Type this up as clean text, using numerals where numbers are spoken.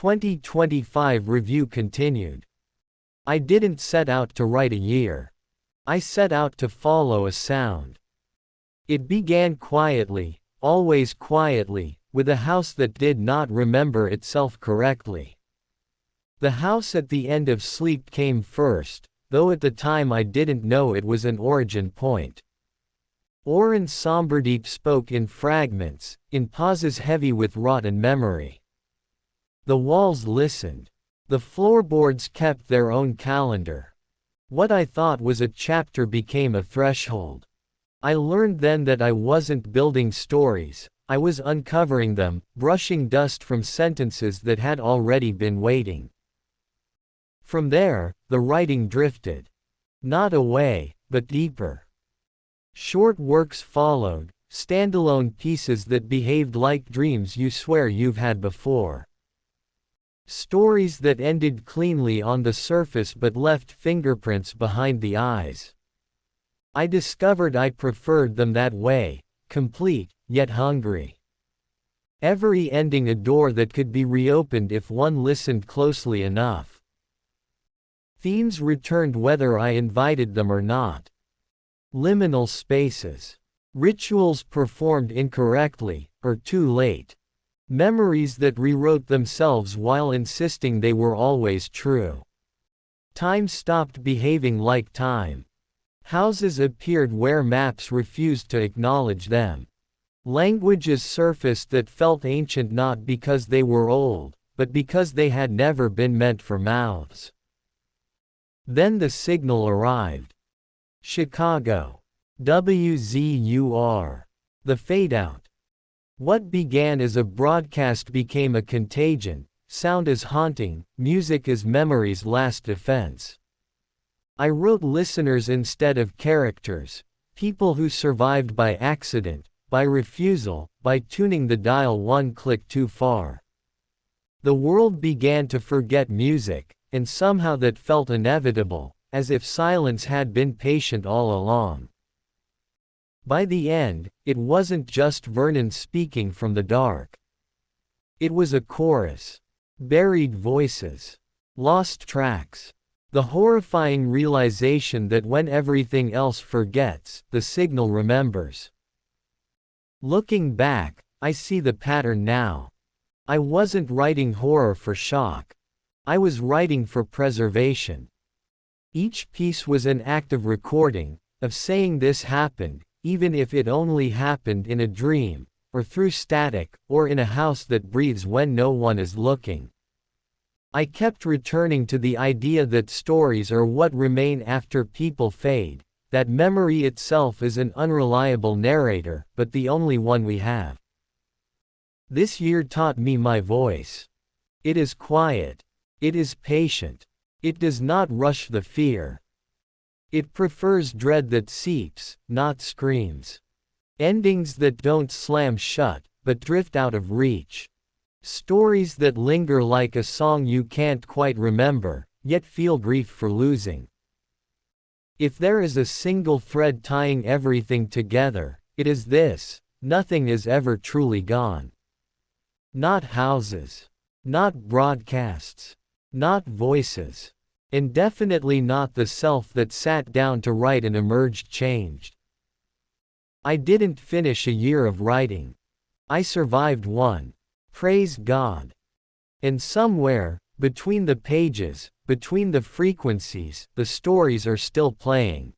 2025 review continued. I didn't set out to write a year. I set out to follow a sound. It began quietly, always quietly, with a house that did not remember itself correctly. The house at the end of Sleep came first, though at the time I didn't know it was an origin point. Oren Somberdeep spoke in fragments, in pauses heavy with rotten memory. The walls listened. The floorboards kept their own calendar. What I thought was a chapter became a threshold. I learned then that I wasn't building stories, I was uncovering them, brushing dust from sentences that had already been waiting. From there, the writing drifted. Not away, but deeper. Short works followed, standalone pieces that behaved like dreams you swear you've had before. Stories that ended cleanly on the surface but left fingerprints behind the eyes. I discovered I preferred them that way, complete, yet hungry. Every ending a door that could be reopened if one listened closely enough. Themes returned whether I invited them or not. Liminal spaces. Rituals performed incorrectly, or too late. Memories that rewrote themselves while insisting they were always true. Time stopped behaving like time. Houses appeared where maps refused to acknowledge them. Languages surfaced that felt ancient not because they were old, but because they had never been meant for mouths. Then the signal arrived. Chicago. WZUR. The fadeout. What began as a broadcast became a contagion, sound as haunting, music as memory's last defense. I wrote listeners instead of characters, people who survived by accident, by refusal, by tuning the dial one click too far. The world began to forget music, and somehow that felt inevitable, as if silence had been patient all along. By the end, it wasn't just Vernon speaking from the dark. It was a chorus. Buried voices. Lost tracks. The horrifying realization that when everything else forgets, the signal remembers. Looking back, I see the pattern now. I wasn't writing horror for shock. I was writing for preservation. Each piece was an act of recording, of saying this happened, even if it only happened in a dream, or through static, or in a house that breathes when no one is looking. I kept returning to the idea that stories are what remain after people fade, that memory itself is an unreliable narrator, but the only one we have. This year taught me my voice. It is quiet. It is patient. It does not rush the fear. It prefers dread that seeps, not screams. Endings that don't slam shut, but drift out of reach. Stories that linger like a song you can't quite remember, yet feel grief for losing. If there is a single thread tying everything together, it is this: nothing is ever truly gone. Not houses. Not broadcasts. Not voices. And definitely not the self that sat down to write and emerged changed. I didn't finish a year of writing. I survived one. Praise God. And somewhere, between the pages, between the frequencies, the stories are still playing.